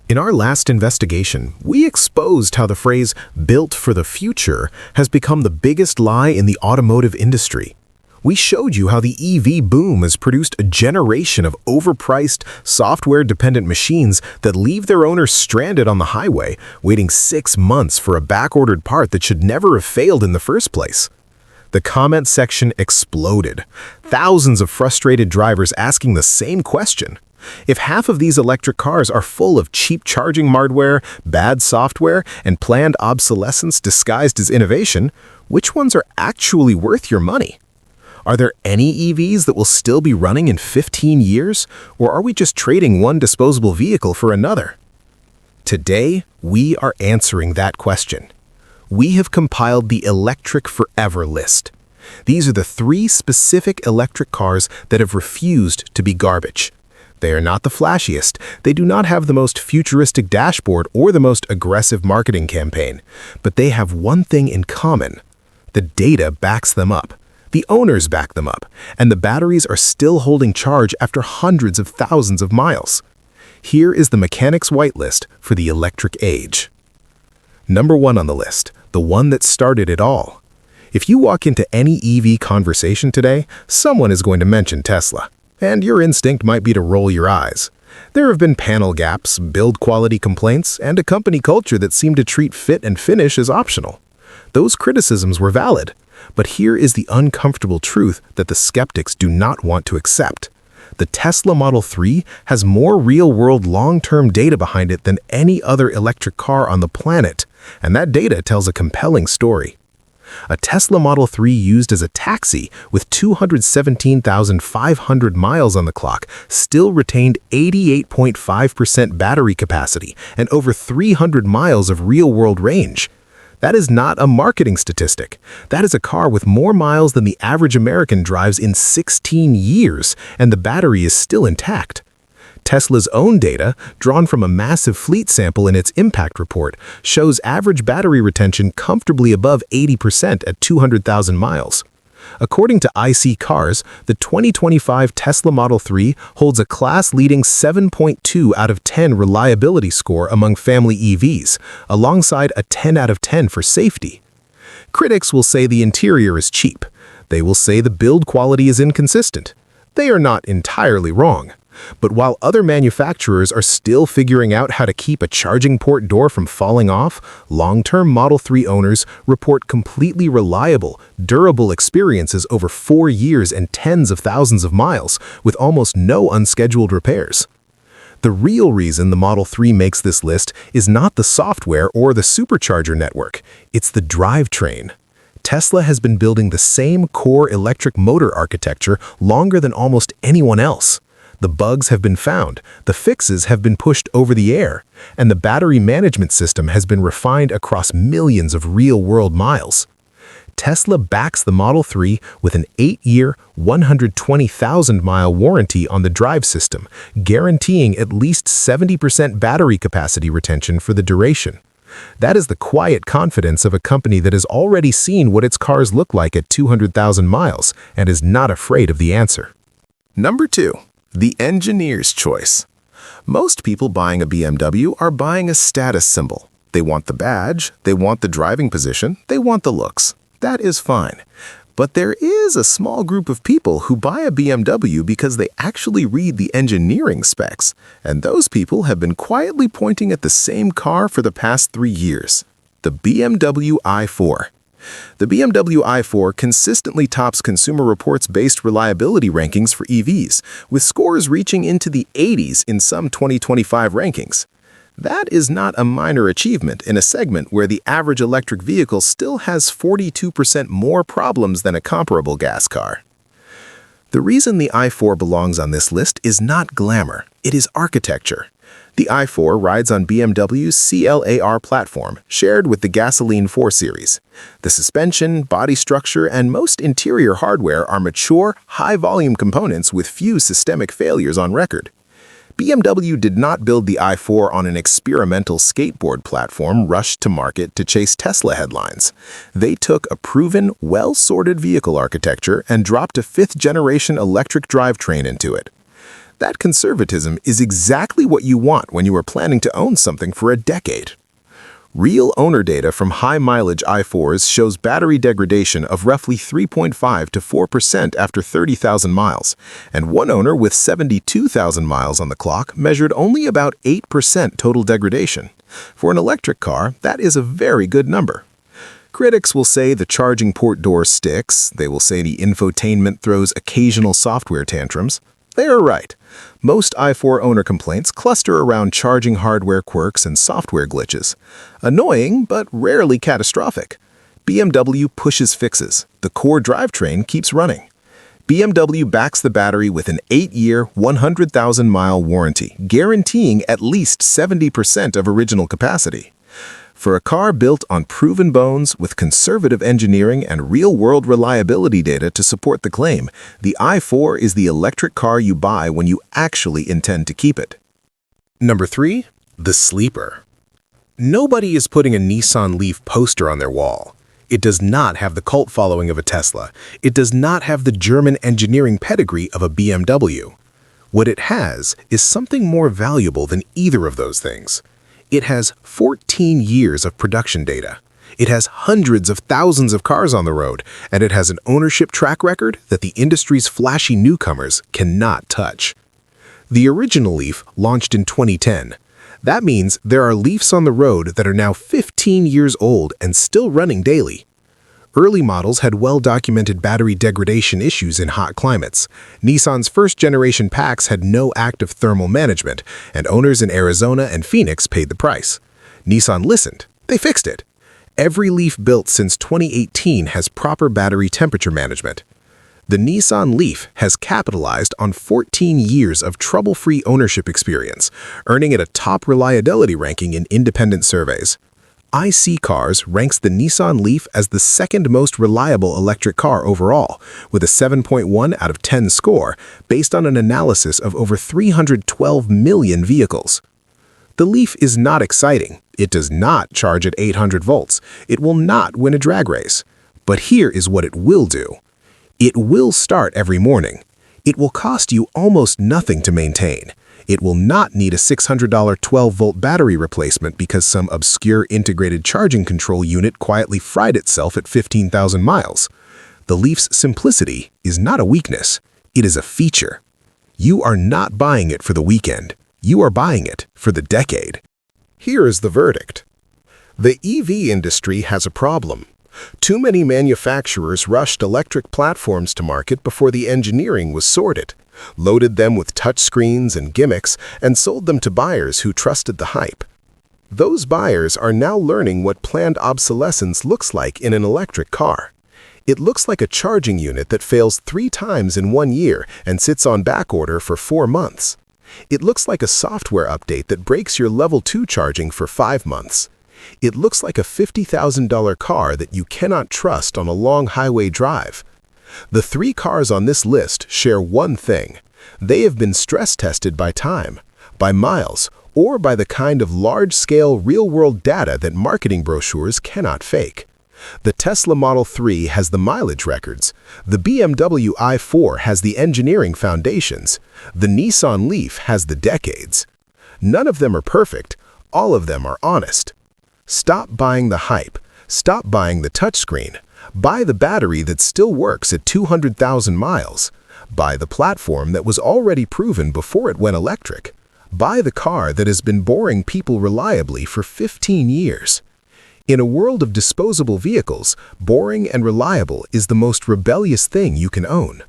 In our last investigation, we exposed how the phrase "built for the future" has become the biggest lie in the automotive industry. We showed you how the EV boom has produced a generation of overpriced, software-dependent machines that leave their owners stranded on the highway, waiting 6 months for a back-ordered part that should never have failed in the first place. The comment section exploded. Thousands of frustrated drivers asking the same question. If half of these electric cars are full of cheap charging hardware, bad software, and planned obsolescence disguised as innovation, which ones are actually worth your money? Are there any EVs that will still be running in 15 years, or are we just trading one disposable vehicle for another? Today, we are answering that question. We have compiled the Electric Forever list. These are the 3 specific electric cars that have refused to be garbage. They are not the flashiest, they do not have the most futuristic dashboard or the most aggressive marketing campaign, but they have one thing in common. The data backs them up, the owners back them up, and the batteries are still holding charge after hundreds of thousands of miles. Here is the mechanic's whitelist for the electric age. Number 1 on the list, the one that started it all. If you walk into any EV conversation today, someone is going to mention Tesla. And your instinct might be to roll your eyes. There have been panel gaps, build quality complaints, and a company culture that seemed to treat fit and finish as optional. Those criticisms were valid, but here is the uncomfortable truth that the skeptics do not want to accept. The Tesla Model 3 has more real-world long-term data behind it than any other electric car on the planet, and that data tells a compelling story. A Tesla Model 3 used as a taxi with 217,500 miles on the clock still retained 88.5% battery capacity and over 300 miles of real-world range. That is not a marketing statistic. That is a car with more miles than the average American drives in 16 years, and the battery is still intact. Tesla's own data, drawn from a massive fleet sample in its impact report, shows average battery retention comfortably above 80% at 200,000 miles. According to IC Cars, the 2025 Tesla Model 3 holds a class-leading 7.2 out of 10 reliability score among family EVs, alongside a 10 out of 10 for safety. Critics will say the interior is cheap. They will say the build quality is inconsistent. They are not entirely wrong. But while other manufacturers are still figuring out how to keep a charging port door from falling off, long-term Model 3 owners report completely reliable, durable experiences over 4 years and tens of thousands of miles, with almost no unscheduled repairs. The real reason the Model 3 makes this list is not the software or the supercharger network, it's the drivetrain. Tesla has been building the same core electric motor architecture longer than almost anyone else. The bugs have been found, the fixes have been pushed over the air, and the battery management system has been refined across millions of real-world miles. Tesla backs the Model 3 with an 8-year, 120,000-mile warranty on the drive system, guaranteeing at least 70% battery capacity retention for the duration. That is the quiet confidence of a company that has already seen what its cars look like at 200,000 miles and is not afraid of the answer. Number 2. The engineer's choice. Most people buying a BMW are buying a status symbol. They want the badge, they want the driving position, they want the looks. That is fine. But there is a small group of people who buy a BMW because they actually read the engineering specs, and those people have been quietly pointing at the same car for the past 3 years. The BMW i4. The BMW i4 consistently tops Consumer Reports-based reliability rankings for EVs, with scores reaching into the 80s in some 2025 rankings. That is not a minor achievement in a segment where the average electric vehicle still has 42% more problems than a comparable gas car. The reason the i4 belongs on this list is not glamour, it is architecture. The i4 rides on BMW's CLAR platform, shared with the gasoline 4 Series. The suspension, body structure, and most interior hardware are mature, high-volume components with few systemic failures on record. BMW did not build the i4 on an experimental skateboard platform rushed to market to chase Tesla headlines. They took a proven, well-sorted vehicle architecture and dropped a 5th-generation electric drivetrain into it. That conservatism is exactly what you want when you are planning to own something for a decade. Real owner data from high-mileage i4s shows battery degradation of roughly 3.5 to 4% after 30,000 miles, and one owner with 72,000 miles on the clock measured only about 8% total degradation. For an electric car, that is a very good number. Critics will say the charging port door sticks, they will say the infotainment throws occasional software tantrums. They are right. Most i4 owner complaints cluster around charging hardware quirks and software glitches. Annoying, but rarely catastrophic. BMW pushes fixes. The core drivetrain keeps running. BMW backs the battery with an 8-year, 100,000-mile warranty, guaranteeing at least 70% of original capacity. For a car built on proven bones with conservative engineering and real-world reliability data to support the claim, the i4 is the electric car you buy when you actually intend to keep it. Number 3. The sleeper. Nobody is putting a Nissan Leaf poster on their wall. It does not have the cult following of a Tesla. It does not have the German engineering pedigree of a BMW. What it has is something more valuable than either of those things. It has 14 years of production data. It has hundreds of thousands of cars on the road, and it has an ownership track record that the industry's flashy newcomers cannot touch. The original Leaf launched in 2010. That means there are Leafs on the road that are now 15 years old and still running daily. Early models had well-documented battery degradation issues in hot climates. Nissan's first-generation packs had no active thermal management, and owners in Arizona and Phoenix paid the price. Nissan listened. They fixed it. Every Leaf built since 2018 has proper battery temperature management. The Nissan Leaf has capitalized on 14 years of trouble-free ownership experience, earning it a top reliability ranking in independent surveys. IC Cars ranks the Nissan Leaf as the second most reliable electric car overall, with a 7.1 out of 10 score based on an analysis of over 312 million vehicles. The Leaf is not exciting. It does not charge at 800 volts. It will not win a drag race. But here is what it will do. It will start every morning. It will cost you almost nothing to maintain. It will not need a $600 12-volt battery replacement because some obscure integrated charging control unit quietly fried itself at 15,000 miles. The Leaf's simplicity is not a weakness. It is a feature. You are not buying it for the weekend. You are buying it for the decade. Here is the verdict. The EV industry has a problem. Too many manufacturers rushed electric platforms to market before the engineering was sorted, loaded them with touchscreens and gimmicks, and sold them to buyers who trusted the hype. Those buyers are now learning what planned obsolescence looks like in an electric car. It looks like a charging unit that fails 3 times in 1 year and sits on backorder for 4 months. It looks like a software update that breaks your level 2 charging for 5 months. It looks like a $50,000 car that you cannot trust on a long highway drive. The 3 cars on this list share one thing. They have been stress-tested by time, by miles, or by the kind of large-scale real-world data that marketing brochures cannot fake. The Tesla Model 3 has the mileage records. The BMW i4 has the engineering foundations. The Nissan Leaf has the decades. None of them are perfect. All of them are honest. Stop buying the hype. Stop buying the touchscreen. Buy the battery that still works at 200,000 miles. Buy the platform that was already proven before it went electric. Buy the car that has been boring people reliably for 15 years. In a world of disposable vehicles, boring and reliable is the most rebellious thing you can own.